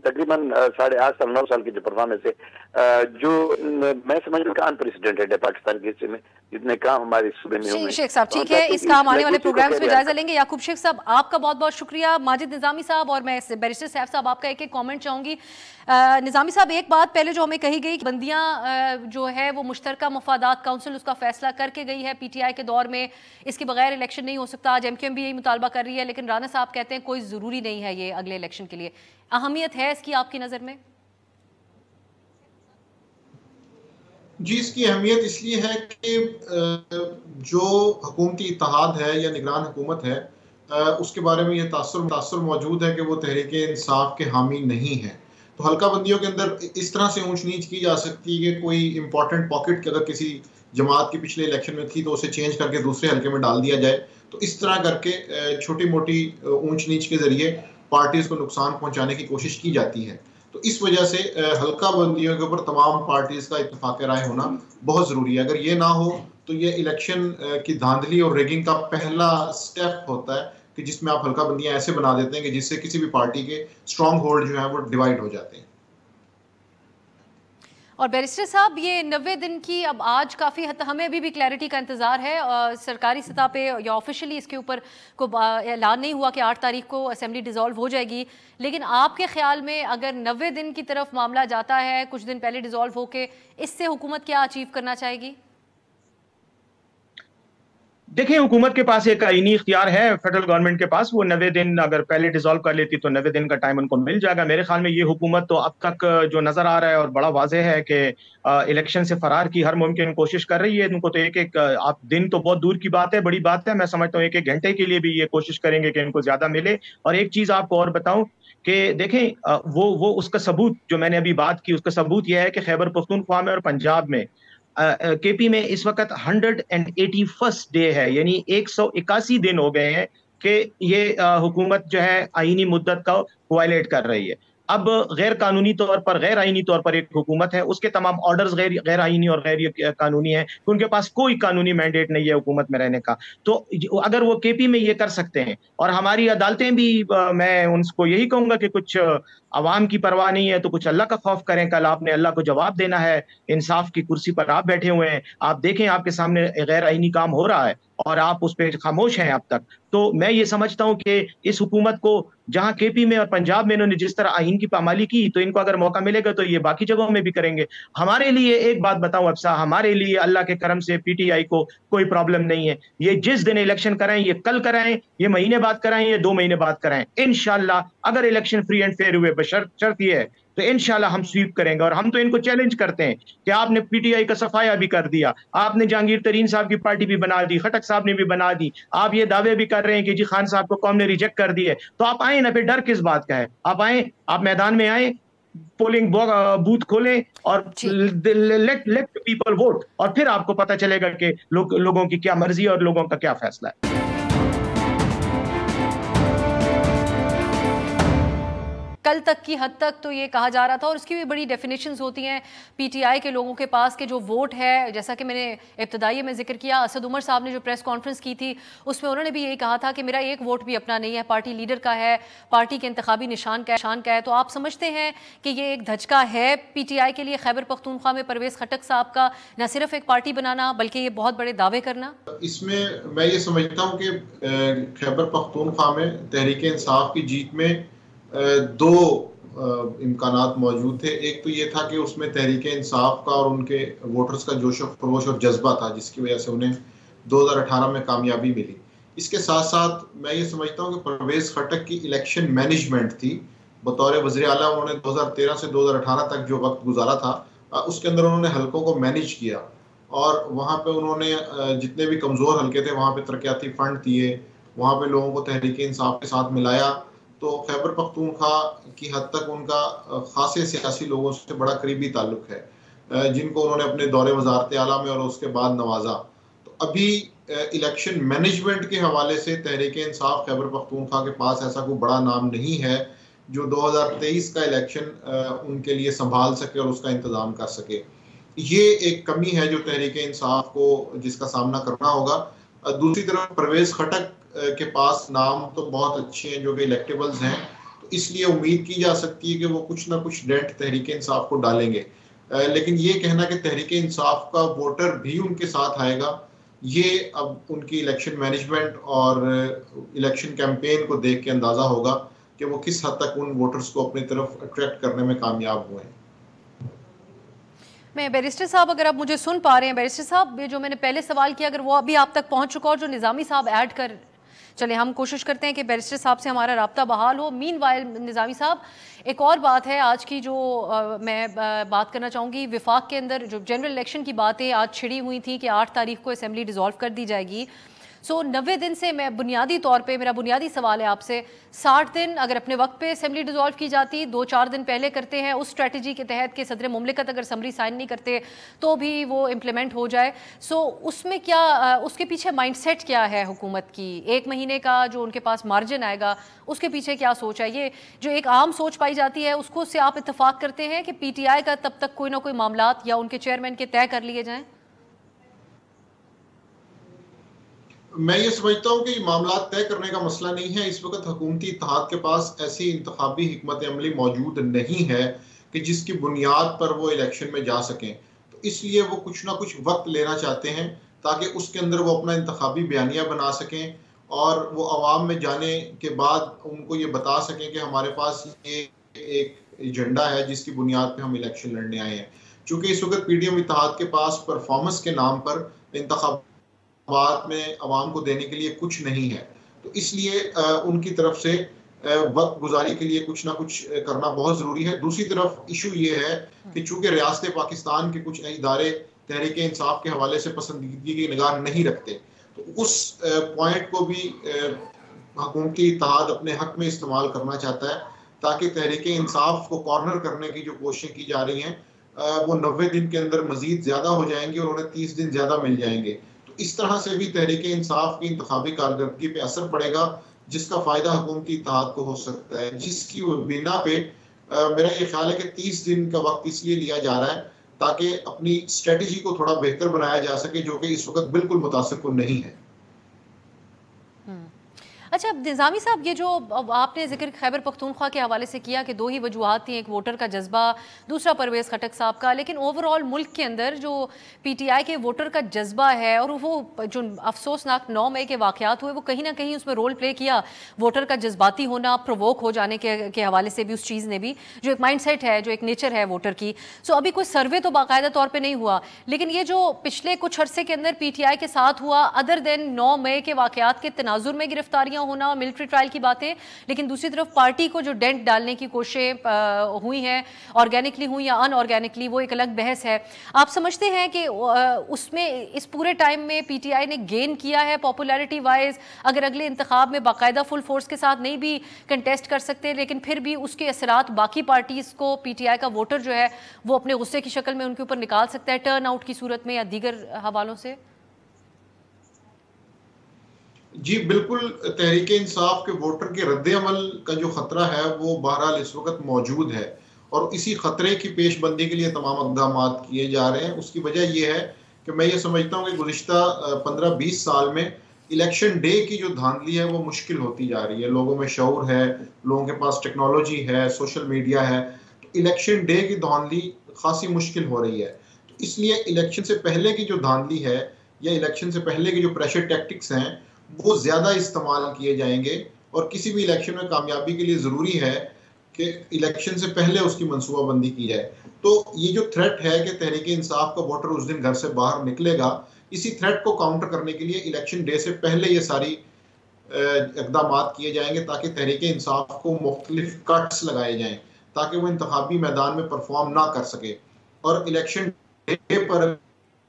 तकरीबन 8.5 साल 9 साल की जो परफॉर्मेंस है, जो मैं समझ रहा हूँ अनप्रेसिडेंटेड है पाकिस्तान के हिस्से में, जितने काम हमारे सूबे में हुए। शेख साहब ठीक है, इस काम आने वाले प्रोग्राम्स में जायजा लेंगे। याकूब शेख साहब आपका बहुत बहुत शुक्रिया। माजिद निजामी साहब और मैं बैरिस्टर सैफ साहब आपका एक कमेंट चाहूंगी। निजामी साहब, एक बात पहले जो हमें कही गई कि बंदियां जो है वो मुश्तरका मफादात काउंसिल उसका फैसला करके गई है पीटीआई के दौर में, इसके बगैर इलेक्शन नहीं हो सकता। आज एमक्यूएम भी यही मुतालबा कर रही है, लेकिन राना साहब कहते हैं कोई जरूरी नहीं है ये अगले इलेक्शन के लिए। अहमियत है इसकी आपकी नजर में? जी, इसकी अहमियत इसलिए है कि जो हुकूमती इत्तेहाद है या निगरान हुकूमत है उसके बारे में यह तासुर मौजूद है कि वो तहरीक इंसाफ के हामी नहीं है। तो हल्का बंदियों के अंदर इस तरह से ऊंच नीच की जा सकती है कि कोई इंपॉर्टेंट पॉकेट की अगर किसी जमात की पिछले इलेक्शन में थी तो उसे चेंज करके दूसरे हल्के में डाल दिया जाए। तो इस तरह करके छोटी मोटी ऊंच नीच के जरिए पार्टीज को नुकसान पहुंचाने की कोशिश की जाती है। तो इस वजह से हल्का बंदियों के ऊपर तमाम पार्टीज का इत्तेफाक राय होना बहुत जरूरी है। अगर ये ना हो तो ये इलेक्शन की धांधली और रेगिंग का पहला स्टेप होता है कि जिसमें आप हल्का बंदियां ऐसे बना देते हैं कि जिससे किसी भी पार्टी के स्ट्रॉन्ग होल्ड जो है वो डिवाइड हो जाते हैं। और बैरिस्टर साहब, ये 90 दिन की अब आज काफ़ी हमें अभी भी क्लैरिटी का इंतज़ार है। सरकारी सतह पे या ऑफिशियली इसके ऊपर को ऐलान नहीं हुआ कि 8 तारीख को असेंबली डिज़ोल्व हो जाएगी, लेकिन आपके ख्याल में अगर 90 दिन की तरफ मामला जाता है, कुछ दिन पहले डिज़ोल्व होके, इससे हुकूमत क्या अचीव करना चाहेगी? देखिए, हुकूमत के पास एक आईनी इख्तियार है फेडरल गवर्नमेंट के पास। वो 90 दिन अगर पहले डिसॉल्व कर लेती तो 90 दिन का टाइम उनको मिल जाएगा। मेरे ख्याल में ये हुकूमत तो अब तक जो नजर आ रहा है और बड़ा वाज़ेह है कि इलेक्शन से फरार की हर मुमकिन कोशिश कर रही है। उनको तो एक आप दिन तो बहुत दूर की बात है, बड़ी बात है। मैं समझता हूँ 1-1 घंटे के लिए भी ये कोशिश करेंगे कि इनको ज्यादा मिले। और एक चीज आपको और बताऊं कि देखें, वो उसका सबूत जो मैंने अभी बात की, उसका सबूत यह है कि खैबर पख्तूनख्वा में और पंजाब में केपी में इस वक्त 181st डे है, यानी 181 दिन हो गए हैं कि ये हुकूमत जो है आईनी मुद्दत का वायलेट कर रही है। अब गैर कानूनी तौर पर, गैर आईनी तौर पर एक हुकूमत है, उसके तमाम ऑर्डर्स गैर आईनी और गैर कानूनी है, उनके पास कोई कानूनी मैंडेट नहीं है हुकूमत में रहने का। तो अगर वो केपी में ये कर सकते हैं और हमारी अदालतें भी, मैं उनको यही कहूंगा कि कुछ अवाम की परवाह नहीं है तो कुछ अल्लाह का खौफ करें। कल आपने अल्लाह को जवाब देना है, इंसाफ की कुर्सी पर आप बैठे हुए हैं, आप देखें आपके सामने गैर आईनी काम हो रहा है, और आप उस पर खामोश हैं अब तक। तो मैं ये समझता हूं कि इस हुकूमत को जहां केपी में और पंजाब में इन्होंने जिस तरह आईन की पामाली की, तो इनको अगर मौका मिलेगा तो ये बाकी जगहों में भी करेंगे। हमारे लिए एक बात बताऊं अफसा, हमारे लिए अल्लाह के करम से पीटीआई को कोई प्रॉब्लम नहीं है। ये जिस दिन इलेक्शन कराएं, ये कल कराएं, ये महीने बाद कराएं, ये 2 महीने बाद कराएं, इंशाल्लाह अगर इलेक्शन फ्री एंड फेयर हुए, शर्त ये है तो इंशाल्लाह हम स्वीप करेंगे। और हम तो इनको चैलेंज करते हैं कि आपने पीटीआई का सफाया भी कर दिया, आपने जहांगीर तरीन साहब की पार्टी भी बना दी, खटक साहब ने भी बना दी, आप ये दावे भी कर रहे हैं कि जी खान साहब को कौम ने रिजेक्ट कर दी है, तो आप आए ना, फिर डर किस बात का है? आप आए, आप मैदान में आए, पोलिंग बूथ खोलें और लेट पीपल वोट, और फिर आपको पता चलेगा कि लोगों की क्या मर्जी और लोगों का क्या फैसला है। कल तक की हद तक तो ये कहा जा रहा था, और उसकी भी बड़ी डेफिनेशंस होती हैं पीटीआई के लोगों के पास कि जो वोट है, जैसा कि मैंने इब्तदाई में जिक्र किया, असद उमर साहब ने जो प्रेस कॉन्फ्रेंस की थी उसमें उन्होंने भी यही कहा था कि मेरा एक वोट भी अपना नहीं है, पार्टी लीडर का है, पार्टी के इंतखाबी निशान का है। तो आप समझते हैं कि ये एक धचका है पीटीआई के लिए खैबर पख्तूनख्वा में परवेज़ खटक साहब का न सिर्फ एक पार्टी बनाना बल्कि ये बहुत बड़े दावे करना? इसमें मैं ये समझता हूँ कि खैबर पख्तूनख्वा में तहरीक इंसाफ की जीत में 2 इम्कानात मौजूद थे। एक तो ये था कि उसमें तहरीक इंसाफ का और उनके वोटर्स का जोश और खरोश और जज्बा था, जिसकी वजह से उन्हें 2018 में कामयाबी मिली। इसके साथ साथ मैं ये समझता हूँ कि परवेज़ खटक की इलेक्शन मैनेजमेंट थी। बतौर वज़ीर आला उन्होंने 2013 से 2018 तक जो वक्त गुजारा था, उसके अंदर उन्होंने हलकों को मैनेज किया, और वहाँ पे उन्होंने जितने भी कमज़ोर हलके थे वहाँ पे तरक्याती फंड दिए, वहाँ पे लोगों को तहरीक इंसाफ के साथ मिलाया। तो खैबर पख्तूनख्वा की हद तक उनका खासे सियासी लोगों से बड़ा करीबी ताल्लुक है, जिनको उन्होंने अपने दौरे वज़ारत आला में और उसके बाद नवाजा। तो अभी इलेक्शन मैनेजमेंट के हवाले से तहरीक इंसाफ खैबर पख्तूनख्वा के पास ऐसा कोई बड़ा नाम नहीं है जो 2023 का इलेक्शन उनके लिए संभाल सके और उसका इंतज़ाम कर सके। ये एक कमी है जो तहरीक इंसाफ को जिसका सामना करना होगा। दूसरी तरफ परवेज़ खटक के पास नाम तो बहुत अच्छे हैं जो कि इलेक्टेबल्स हैं, तो इसलिए उम्मीद की जा सकती है कि वो कुछ ना कुछ डेंट तहरीक इंसाफ को डालेंगे। लेकिन ये कहना कि तहरीक इंसाफ का वोटर भी उनके साथ आएगा, ये अब उनकी इलेक्शन मैनेजमेंट और इलेक्शन कैंपेन को देख के अंदाजा होगा कि वो किस हद तक उन वोटर्स को अपनी तरफ अट्रैक्ट करने में कामयाब हुए हैं। मैं बैरिस्टर साहब, अगर आप मुझे सुन पा रहे हैं, बैरिस्टर साहब जो मैंने पहले सवाल किया अगर वो अभी आप तक पहुंच चुका और जो निज़ामी साहब ऐड कर चले, हम कोशिश करते हैं कि बैरिस्टर साहब से हमारा राब्ता बहाल हो। मीनवाइल निज़ामी साहब, एक और बात है आज की जो मैं बात करना चाहूँगी, विफाक के अंदर जो जनरल इलेक्शन की बातें आज छिड़ी हुई थी कि 8 तारीख को असेंबली डिज़ोल्व कर दी जाएगी। 90 दिन से मैं बुनियादी तौर पे, मेरा बुनियादी सवाल है आपसे, 60 दिन अगर अपने वक्त पे असेंबली डिज़ोल्व की जाती, 2-4 दिन पहले करते हैं उस स्ट्रेटजी के तहत कि सदर मुमलिकत अगर समरी साइन नहीं करते तो भी वो इम्प्लीमेंट हो जाए, उसमें क्या, उसके पीछे माइंडसेट क्या है हुकूमत की? 1 महीने का जो उनके पास मार्जिन आएगा उसके पीछे क्या सोच है? ये जो एक आम सोच पाई जाती है उसको से आप इत्तेफाक करते हैं कि पीटीआई का तब तक कोई ना कोई मामलात या उनके चेयरमैन के तय कर लिए जाएँ? मैं ये समझता हूँ कि मामला तय करने का मसला नहीं है। इस वक्त हुकूमती इत्तेहाद के पास ऐसी इंतखाबी हिकमत अमली मौजूद नहीं है कि जिसकी बुनियाद पर वो इलेक्शन में जा सकें, तो इसलिए वो कुछ ना कुछ वक्त लेना चाहते हैं ताकि उसके अंदर वो अपना इंतखाबी बयानिया बना सकें और वो अवाम में जाने के बाद उनको ये बता सकें कि हमारे पास ये एक एजेंडा है जिसकी बुनियाद पर हम इलेक्शन लड़ने आए हैं। चूँकि इस वक्त पीडीएम इत्तेहाद के पास परफॉर्मेंस के नाम पर इंतखाब बात में अवाम को देने के लिए कुछ नहीं है, तो इसलिए उनकी तरफ से वक्त गुजारी के लिए कुछ ना कुछ करना बहुत ज़रूरी है। दूसरी तरफ इशू ये है कि चूंकि रियासत पाकिस्तान के कुछ इदारे तहरीक इंसाफ के हवाले से पसंदीदगी की निगाह नहीं रखते, तो उस पॉइंट को भी हुकूमती इत्तेहाद अपने हक में इस्तेमाल करना चाहता है ताकि तहरीक इंसाफ को कॉर्नर करने की जो कोशिशें की जा रही हैं वो 90 दिन के अंदर मजीद ज़्यादा हो जाएंगी और उन्हें 30 दिन ज़्यादा मिल जाएंगे। इस तरह से भी तहरीक इंसाफ की इंतखाबी कारकर्दगी पे असर पड़ेगा जिसका फ़ायदा हुकूमती इत्तेहाद को हो सकता है, जिसकी बिना पे मेरा ये ख्याल है कि 30 दिन का वक्त इसलिए लिया जा रहा है ताकि अपनी स्ट्रेटजी को थोड़ा बेहतर बनाया जा सके, जो कि इस वक्त बिल्कुल मुतासिर नहीं है। अच्छा निज़ामी साहब, ये जो आपने जिक्र खैबर पख्तूनख्वा के हवाले से किया कि दो ही वजूहात थी, एक वोटर का जज्बा, दूसरा परवेज़ खटक साहब का, लेकिन ओवरऑल मुल्क के अंदर जो PTI के वोटर का जज्बा है और वो जो अफसोसनाक 9 मई के वाक़यात हुए वो कहीं ना कहीं उसमें रोल प्ले किया, वोटर का जज्बाती होना, प्रोवोक हो जाने के हवाले से भी उस चीज़ ने भी, जो एक माइंड सेट है, जो एक नेचर है वोटर की। सो अभी कोई सर्वे तो बाकायदा तौर पर नहीं हुआ, लेकिन ये जो पिछले कुछ अरसे के अंदर PTI के साथ हुआ, अदर देन 9 मई के वाक़यात के तनाजुर में गिरफ्तारियाँ होना, मिलिट्री ट्रायल की बातें, लेकिन दूसरी तरफ पार्टी को जो डेंट डालने की कोशिशें हुई हैं, ऑर्गेनिकली हुई या अनऑर्गेनिकली, वो एक अलग बहस है। आप समझते हैं कि उसमें इस पूरे टाइम में PTI ने गेन किया है पॉपुलैरिटी वाइज? अगर अगले इंतखाब में बाकायदा फुल फोर्स के साथ नहीं भी कंटेस्ट कर सकते, लेकिन फिर भी उसके असरात बाकी पार्टीज़ को, PTI का वोटर जो है वो अपने गुस्से की शक्ल में उनके ऊपर निकाल सकता है, टर्न आउट की सूरत में या दीगर हवालों से? जी बिल्कुल, तहरीक इंसाफ के वोटर के रद्द-ए-अमल का जो खतरा है वो बहरहाल इस वक्त मौजूद है और इसी खतरे की पेशबंदी के लिए तमाम इक़दाम किए जा रहे हैं। उसकी वजह यह है कि मैं ये समझता हूँ कि गुज़िश्ता 15-20 साल में इलेक्शन डे की जो धांधली है वो मुश्किल होती जा रही है। लोगों में शऊर है, लोगों के पास टेक्नोलॉजी है, सोशल मीडिया है, तो इलेक्शन डे की धांधली खासी मुश्किल हो रही है। तो इसलिए इलेक्शन से पहले की जो धांधली है या इलेक्शन से पहले की जो प्रेशर टैक्टिक्स हैं वो ज़्यादा इस्तेमाल किए जाएंगे और किसी भी इलेक्शन में कामयाबी के लिए ज़रूरी है कि इलेक्शन से पहले उसकी मनसूबाबंदी की जाए। तो ये जो थ्रेट है कि तहरीक इंसाफ का वोटर उस दिन घर से बाहर निकलेगा, इसी थ्रेट को काउंटर करने के लिए इलेक्शन डे से पहले ये सारी इक़दाम किए जाएंगे ताकि तहरीक इंसाफ को मुख्तलिफ कट्स लगाए जाएँ ताकि वो इंतखाबी मैदान में परफॉर्म ना कर सके। और इलेक्शन डे पर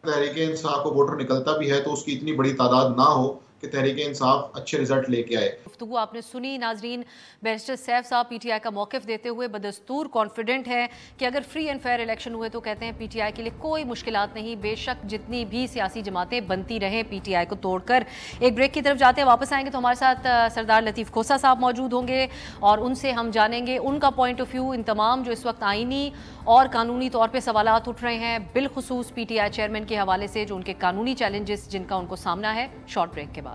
तहरीक इंसाफ को वोटर निकलता भी है तो उसकी इतनी बड़ी तादाद ना हो कि तहरीक इंसाफ अच्छे रिजल्ट लेके आए। गुफ्तगू आपने सुनी नाजरीन। बैरिस्टर सैफ साहब PTI का मौक़िफ़ देते हुए बदस्तूर कॉन्फिडेंट है कि अगर फ्री एंड फेयर इलेक्शन हुए तो कहते हैं PTI के लिए कोई मुश्किलात नहीं, बेशक जितनी भी सियासी जमातें बनती रहें PTI को तोड़कर। एक ब्रेक की तरफ जाते हैं, वापस आएंगे तो हमारे साथ सरदार लतीफ़ खोसा साहब मौजूद होंगे और उनसे हम जानेंगे उनका पॉइंट ऑफ व्यू इन तमाम जो इस वक्त आइनी और कानूनी तौर पर सवालात उठ रहे हैं, बिलखुसूस PTI चेयरमैन के हवाले से जो उनके कानूनी चैलेंजेस जिनका उनको सामना है। शॉर्ट ब्रेक के बाद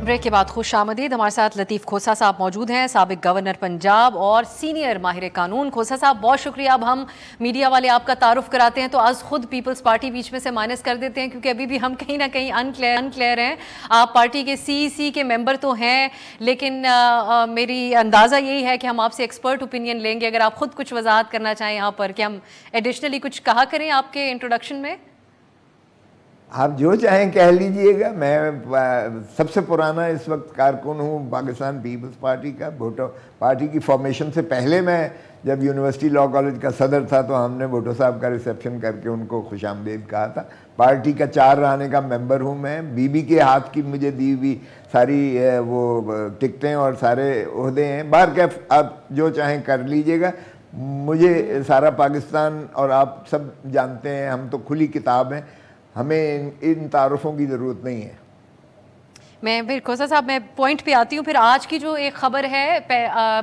ब्रेक के बाद खुश आमदीद। हमारे साथ लतीफ़ खोसा साहब मौजूद हैं, साबिक गवर्नर पंजाब और सीनियर माहिर कानून। खोसा साहब बहुत शुक्रिया। अब हम मीडिया वाले आपका तारुफ कराते हैं तो आज खुद पीपल्स पार्टी बीच में से माइनस कर देते हैं क्योंकि अभी भी हम कहीं ना कहीं अनक्लियर हैं। आप पार्टी के CEC के मेंबर तो हैं, लेकिन मेरी अंदाज़ा यही है कि हम आपसे एक्सपर्ट ओपिनियन लेंगे। अगर आप खुद कुछ वजाहत करना चाहें यहाँ पर कि हम एडिशनली कुछ कहा करें आपके इंट्रोडक्शन में। आप जो चाहें कह लीजिएगा। मैं सबसे पुराना इस वक्त कारकुन हूँ पाकिस्तान पीपल्स पार्टी का। भुट्टो पार्टी की फॉर्मेशन से पहले मैं जब यूनिवर्सिटी लॉ कॉलेज का सदर था तो हमने भुट्टो साहब का रिसेप्शन करके उनको खुशामदीद कहा था। पार्टी का 4 रहने का मेंबर हूँ मैं। बीबी के हाथ की मुझे दी हुई सारी वो टिकटें और सारे ओहदे हैं। बाहर कैफ आप जो चाहें कर लीजिएगा। मुझे सारा पाकिस्तान और आप सब जानते हैं, हम तो खुली किताब हैं, हमें इन तारुफों की ज़रूरत नहीं है। मैं फिर खोसा साहब मैं पॉइंट पे आती हूँ। फिर आज की जो एक खबर है,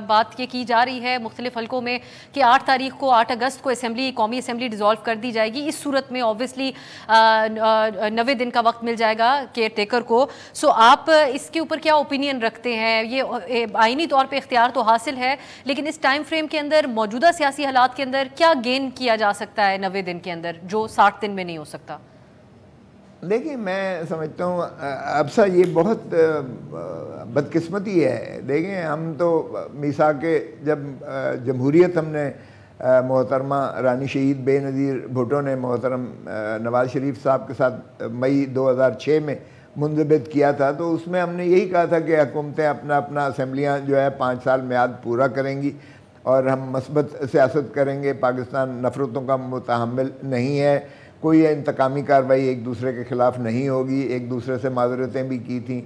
बात ये की जा रही है मुख्तलिफ हल्कों में कि 8 तारीख को 8 अगस्त को असेंबली, कौमी असेंबली डिज़ोल्व कर दी जाएगी। इस सूरत में ऑब्वियसली 90 दिन का वक्त मिल जाएगा केयर टेकर को। सो आप इसके ऊपर क्या ओपिनियन रखते हैं? ये आइनी तौर पर इख्तियार तो हासिल है, लेकिन इस टाइम फ्रेम के अंदर, मौजूदा सियासी हालात के अंदर क्या गेन किया जा सकता है 90 दिन के अंदर जो 60 दिन में नहीं हो सकता? देखिए, मैं समझता हूँ अब सा ये बहुत बदकिस्मती है। देखें, हम तो मीसा के जब जमहूरियत हमने मोहतरमा रानी शहीद बेनज़ीर भुट्टो ने मोहतरम नवाज़ शरीफ साहब के साथ मई 2006 में मुंजबित किया था, तो उसमें हमने यही कहा था कि हुकूमतें अपना अपना असम्बलियाँ जो है 5 साल म्याद पूरा करेंगी और हम मस्बत सियासत करेंगे। पाकिस्तान नफ़रतों का मुतहम्मिल नहीं है, कोई इंतकामी कार्रवाई एक दूसरे के ख़िलाफ़ नहीं होगी। एक दूसरे से माज़रतें भी की थी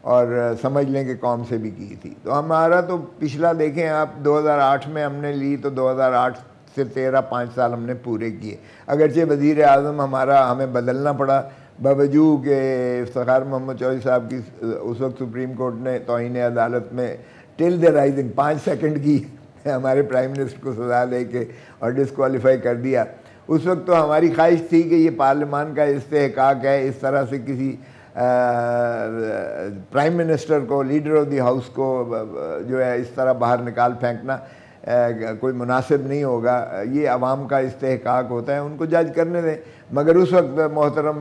और समझ लें कि कौम से भी की थी। तो हमारा तो पिछला देखें आप, 2008 में हमने ली तो 2008 से 5 साल हमने पूरे किए। अगरचे वज़ीर आज़म हमारा हमें बदलना पड़ा, बावजूद के इफ्तिखार मोहम्मद चौधरी साहब की उस वक्त सुप्रीम कोर्ट ने तौहीन अदालत में टिल द राइजिंग 5 सेकंड की हमारे प्राइम मिनिस्टर को सज़ा दे के और डिसक्वालीफाई कर दिया। उस वक्त तो हमारी ख्वाहिश थी कि ये पार्लियामान का इस्तेहकाक है, इस तरह से किसी प्राइम मिनिस्टर को, लीडर ऑफ द हाउस को जो है इस तरह बाहर निकाल फेंकना कोई मुनासिब नहीं होगा। ये अवाम का इस्तेहकाक होता है, उनको जज करने दें। मगर उस वक्त मोहतरम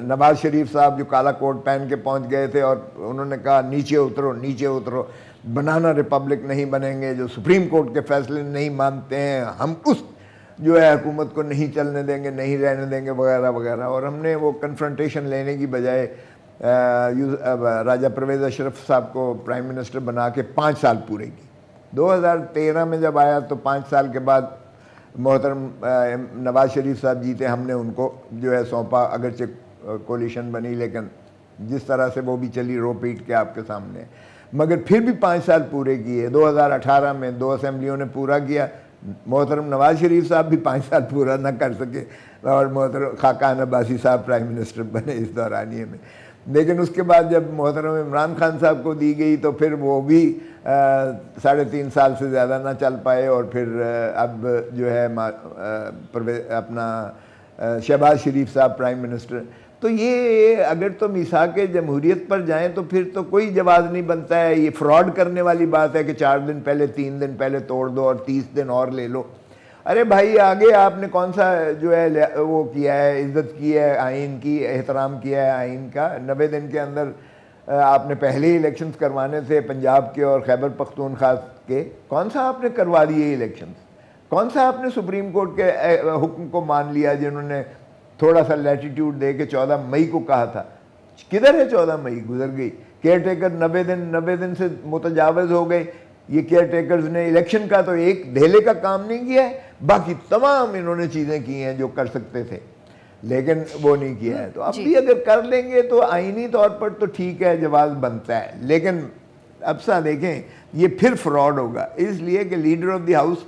नवाज शरीफ साहब जो काला कोट पहन के पहुंच गए थे और उन्होंने कहा नीचे उतरो, नीचे उतरो, बनाना रिपब्लिक नहीं बनेंगे, जो सुप्रीम कोर्ट के फैसले नहीं मानते हैं हम उस जो है हुकूमत को नहीं चलने देंगे, नहीं रहने देंगे, वगैरह वगैरह। और हमने वो कन्फ्रंटेशन लेने की बजाय राजा परवेज़ अशरफ साहब को प्राइम मिनिस्टर बना के 5 साल पूरे की। 2013 में जब आया तो 5 साल के बाद मोहतरम नवाज शरीफ साहब जीते, हमने उनको जो है सौंपा, अगरचे कोलिशन बनी लेकिन जिस तरह से वो भी चली रो पीट के आपके सामने, मगर फिर भी 5 साल पूरे किए। 2018 में 2 असेंबलियों ने पूरा किया। मोहतरम नवाज शरीफ साहब भी 5 साल पूरा ना कर सके और मोहतरम खाकान अब्बासी साहब प्राइम मिनिस्टर बने इस दौरानिए में। लेकिन उसके बाद जब मोहतरम इमरान खान साहब को दी गई तो फिर वो भी 3.5 साल से ज़्यादा ना चल पाए और फिर अब जो है अपना शहबाज शरीफ साहब प्राइम मिनिस्टर। तो ये अगर तो मिसाक जमहूरियत पर जाएं तो फिर तो कोई जवाब नहीं बनता है। ये फ्रॉड करने वाली बात है कि 4 दिन पहले 3 दिन पहले तोड़ दो और 30 दिन और ले लो। अरे भाई आगे आपने कौन सा जो है वो किया है, इज्जत की है आइन की, एहतराम किया है आइन का। 90 दिन के अंदर आपने पहले ही इलेक्शंस करवाने थे पंजाब के और खैबर पख्तूनख्वा के, कौन सा आपने करवा दिए इलेक्शंस? कौन सा आपने सुप्रीम कोर्ट के हुक्म को मान लिया जिन्होंने थोड़ा सा लैटिट्यूड दे के 14 मई को कहा था? किधर है 14 मई? गुजर गई। केयर टेकर 90 दिन से मुतजावज़ हो गए। ये केयर टेकर्स ने इलेक्शन का तो एक धेले का काम नहीं किया है, बाकी तमाम इन्होंने चीज़ें की हैं जो कर सकते थे, लेकिन वो नहीं किया है। तो अब भी अगर कर लेंगे तो आईनी तौर पर तो ठीक है, जवाब बनता है। लेकिन अब सा देखें ये फिर फ्रॉड होगा, इसलिए कि leader of the house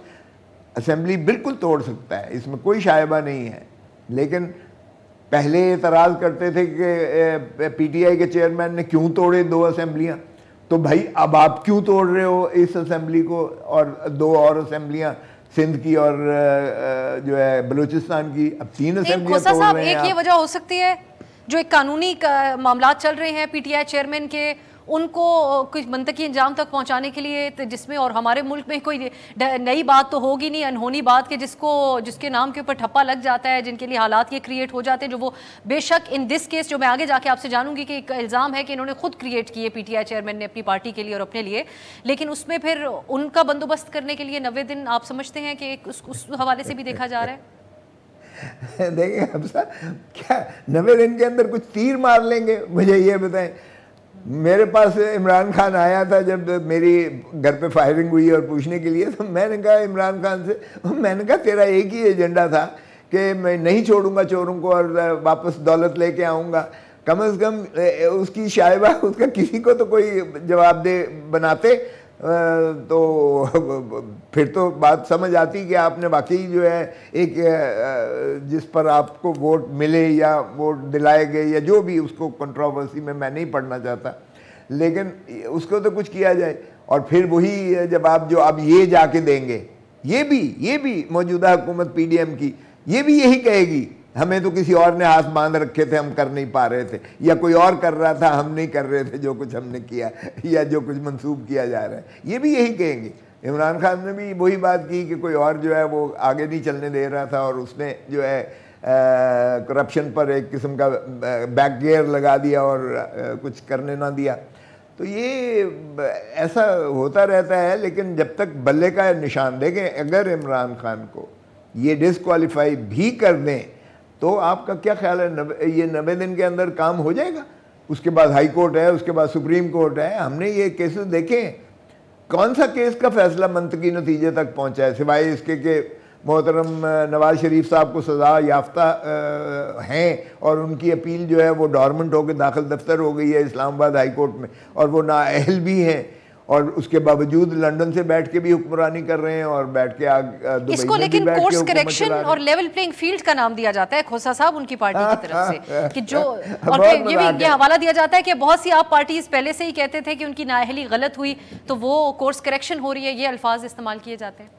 assembly बिल्कुल तोड़ सकता है, इसमें कोई शायबा नहीं है। लेकिन पहले एतराज़ करते थे कि पीटीआई के चेयरमैन ने क्यों तोड़े 2 असेंबलियाँ, तो भाई अब आप क्यों तोड़ रहे हो इस असेंबली को और 2 और असेंबलियाँ, सिंध की और जो है बलूचिस्तान की, अब 3 असेंबलियाँ तोड़ रहे हैं। एक ये वजह हो सकती है जो एक कानूनी मामला चल रहे हैं पीटीआई चेयरमैन के, उनको कुछ मंतकी अंजाम तक पहुंचाने के लिए, जिसमें और हमारे मुल्क में कोई नई बात तो होगी नहीं, अनहोनी बात के जिसके नाम के ऊपर ठप्पा लग जाता है, जिनके लिए हालात ये क्रिएट हो जाते हैं, जो वो बेशक इन दिस केस जो मैं आगे जाके आपसे जानूंगी कि एक इल्ज़ाम है कि इन्होंने खुद क्रिएट किए पीटीआई चेयरमैन ने अपनी पार्टी के लिए और अपने लिए, लेकिन उसमें फिर उनका बंदोबस्त करने के लिए 90 दिन आप समझते हैं कि उस हवाले से भी देखा जा रहा है? देखिए अब क्या 90 दिन के अंदर कुछ तीर मार लेंगे? मुझे ये बताएं। मेरे पास इमरान खान आया था जब मेरी घर पे फायरिंग हुई और पूछने के लिए, तो मैंने कहा इमरान खान से, मैंने कहा तेरा एक ही एजेंडा था कि मैं नहीं छोड़ूंगा चोरों को और वापस दौलत लेके आऊँगा। कम से कम उसकी शायबा उसका किसी को तो कोई जवाब दे बनाते तो फिर तो बात समझ आती कि आपने वाकई जो है एक जिस पर आपको वोट मिले या वोट दिलाए गए या जो भी, उसको कंट्रोवर्सी में मैं नहीं पढ़ना चाहता, लेकिन उसको तो कुछ किया जाए। और फिर वही जवाब जो अब ये जाके देंगे, ये भी मौजूदा हुकूमत पीडीएम की ये भी यही कहेगी हमें तो किसी और ने हाथ बांध रखे थे, हम कर नहीं पा रहे थे, या कोई और कर रहा था, हम नहीं कर रहे थे जो कुछ हमने किया या जो कुछ मंसूब किया जा रहा है, ये भी यही कहेंगे। इमरान खान ने भी वही बात की कि कोई और जो है वो आगे नहीं चलने दे रहा था और उसने जो है करप्शन पर एक किस्म का बैक गियर लगा दिया और कुछ करने ना दिया। तो ये ऐसा होता रहता है। लेकिन जब तक बल्ले का निशान देखें, अगर इमरान खान को ये डिसक्वालीफाई भी कर दें तो आपका क्या ख्याल है, ये 90 दिन के अंदर काम हो जाएगा? उसके बाद हाई कोर्ट है, उसके बाद सुप्रीम कोर्ट है। हमने ये केसेस देखे, कौन सा केस का फैसला मंतकी नतीजे तक पहुंचा है, सिवाय इसके कि मोहतरम नवाज शरीफ साहब को सज़ा याफ्ता हैं और उनकी अपील जो है वो डॉर्मेंट होकर दाखिल दफ्तर हो गई है इस्लामाबाद हाई कोर्ट में, और वो नाअहल भी हैं और उसके बावजूद लंदन से बैठ के भी हुक्मरानी कर रहे हैं और बैठ के दुबई इसको में लेकिन भी बैठ कोर्स के करेक्शन और लेवल प्लेइंग फील्ड का नाम दिया जाता है खोसा साहब उनकी पार्टी की तरफ से कि जो, और ये भी ये हवाला दिया जाता है कि बहुत सी आप पार्टीज पहले से ही कहते थे कि उनकी नाअहली गलत हुई तो वो कोर्स करेक्शन हो रही है, ये अल्फाज इस्तेमाल किए जाते हैं।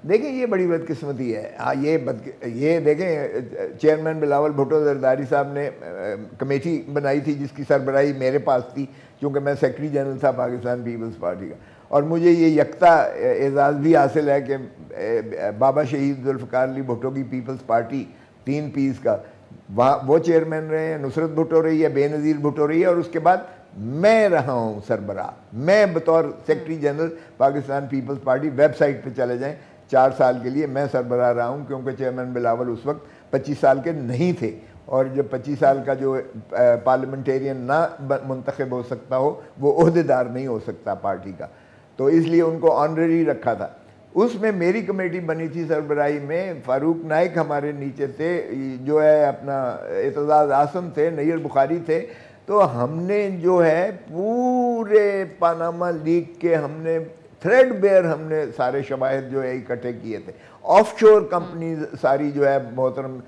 देखें ये बड़ी बदकिस्मती है। हाँ ये देखें चेयरमैन बिलावल भुट्टो जरदारी साहब ने कमेटी बनाई थी जिसकी सरबराही मेरे पास थी, क्योंकि मैं सेक्रेटरी जनरल था पाकिस्तान पीपल्स पार्टी का, और मुझे ये यकता एजाज़ भी हासिल है कि बाबा शहीद जुल्फ़िकार अली भुट्टो की पीपल्स पार्टी 3 पीस का वहाँ वो चेयरमैन रहे हैं, नुसरत भुट्टो रही है, बेनज़ीर भुट्टो रही है, और उसके बाद मैं रहा हूँ सरबराह। मैं बतौर secretary general Pakistan Peoples Party, website पे चले जाएं, 4 साल के लिए मैं सरबराह रहा हूँ, क्योंकि चेयरमैन बिलावल उस वक्त 25 साल के नहीं थे, और जब 25 साल का जो पार्लियामेंटेरियन ना मुंतखब हो सकता हो वो ओहदेदार नहीं हो सकता पार्टी का, तो इसलिए उनको ऑनररी रखा था। उसमें मेरी कमेटी बनी थी सरबराही में, फारूक नाइक हमारे नीचे थे, जो है अपना एतजाज़ आसम थे, नैयर बुखारी थे। तो हमने जो है पूरे पानामा लीग के हमने थ्रेडबेयर हमने सारे शवाहिद जो है इकट्ठे किए थे। ऑफशोर कंपनीज सारी जो है मोहतरम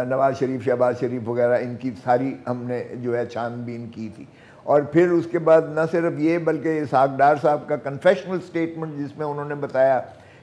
नवाज शरीफ, शहबाज शरीफ वगैरह, इनकी सारी हमने जो है छानबीन की थी। और फिर उसके बाद न सिर्फ ये बल्कि इसहाक डार साहब का कन्फेशनल स्टेटमेंट जिसमें उन्होंने बताया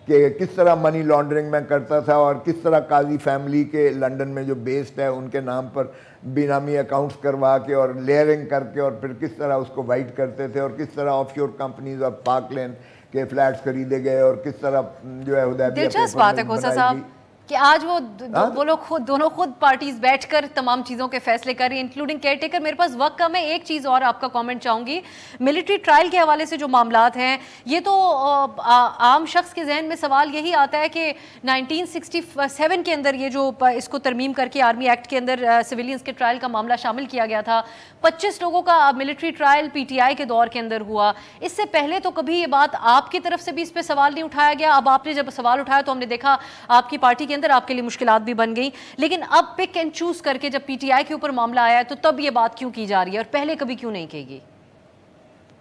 कि किस तरह मनी लॉन्ड्रिंग में करता था और किस तरह काजी फैमिली के लंदन में जो बेस्ड है उनके नाम पर बेनामी अकाउंट्स करवा के और लेयरिंग करके और फिर किस तरह उसको वाइट करते थे, और किस तरह ऑफशोर कंपनीज और पार्कलैंड के फ्लैट्स खरीदे गए, और किस तरह जो है दिलचस्प बात है खोसा साहब कि आज वो लोग दोनों खुद पार्टीज बैठकर तमाम चीज़ों के फैसले कर रही हैं, इंक्लूडिंग केयर टेकर। मेरे पास वक्त कम है, एक चीज़ और आपका कमेंट चाहूँगी। मिलिट्री ट्रायल के हवाले से जो मामलात हैं, ये तो आम शख्स के जहन में सवाल यही आता है कि 1967 के अंदर ये जो इसको तरमीम करके आर्मी एक्ट के अंदर सिविलियंस के ट्रायल का मामला शामिल किया गया था, 25 लोगों का मिलिट्री ट्रायल PTI के दौर के अंदर हुआ। इससे पहले तो कभी ये बात आपकी तरफ से भी इस पर सवाल नहीं उठाया गया। अब आपने जब सवाल उठाया तो हमने देखा आपकी पार्टी के अंदर आपके लिए मुश्किलात भी बन गई, लेकिन अब पिक एंड चूज करके जब PTI के ऊपर मामला आया है तो तब ये बात क्यों की जा रही है और पहले कभी क्यों नहीं कहेगी?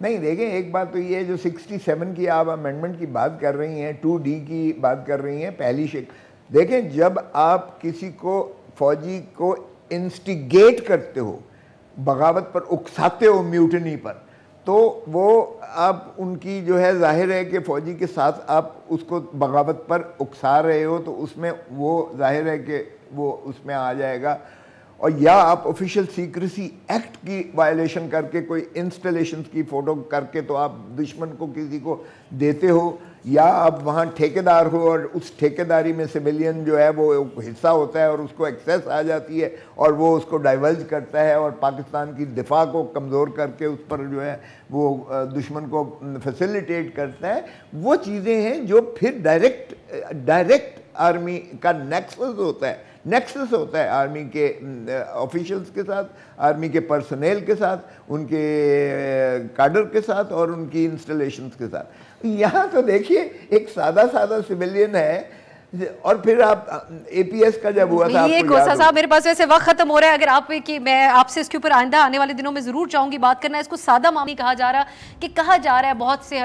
नहीं देखें, एक बात तो ये जो 67 की आप अमेंडमेंट की बात कर रही हैं, 2D की बात कर रही हैं, पहली शिक देखें, जब आप किसी को फौजी को इंस्टिगेट करते हो, बगावत पर उकसाते हो, म्यूटनी पर, तो वो आप उनकी जो है जाहिर है कि फ़ौजी के साथ आप उसको बगावत पर उकसा रहे हो, तो उसमें वो जाहिर है कि वो उसमें आ जाएगा। और या आप ऑफिशियल सीक्रेसी एक्ट की वायलेशन करके कोई इंस्टॉलेशंस की फ़ोटो करके तो आप दुश्मन को किसी को देते हो, या आप वहाँ ठेकेदार हो और उस ठेकेदारी में सिविलियन जो है वो हिस्सा होता है और उसको एक्सेस आ जाती है और वो उसको डाइवर्ज करता है और पाकिस्तान की दिफा को कमज़ोर करके उस पर जो है वो दुश्मन को फैसिलिटेट करता है। वो चीज़ें हैं जो फिर डायरेक्ट आर्मी का नेक्सस होता है आर्मी के ऑफिशियल्स के साथ, आर्मी के पर्सनेल के साथ, उनके काडर के साथ और उनकी इंस्टॉलेशंस के साथ। यहाँ तो देखिए एक सादा सिविलियन है, और फिर आप APS का जब हुआ था, ये खोसा साहब मेरे पास वैसे वक्त खत्म हो रहा है, अगर आप कि मैं आपसे इसके ऊपर आइंदा आने वाले दिनों में ज़रूर चाहूँगी बात करना। इसको सादा मामला नहीं कहा जा रहा, कि कहा जा रहा है बहुत से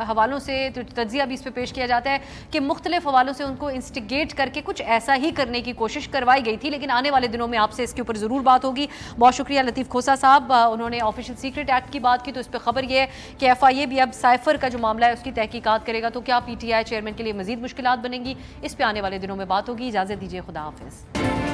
हवालों से तज्जिया भी इस पर पेश किया जाता है कि मुख्तलिफ हवालों से उनको इंस्टिगेट करके कुछ ऐसा ही करने की कोशिश करवाई गई थी। लेकिन आने वाले दिनों में आपसे इसके ऊपर ज़रूर बात होगी। बहुत शुक्रिया लतीफ़ खोसा साहब, उन्होंने ऑफिशियल सीक्रेट एक्ट की बात की, तो इस पर खबर ये है कि FIA भी अब साइफर का जो मामला है उसकी तहकीकात करेगा। तो क्या PTI चेयरमैन के लिए मजीद मुश्किलात बनेंगी, इस पर आने वाले दिनों में बात होगी। इजाज़त दीजिए, खुदा हाफिज़।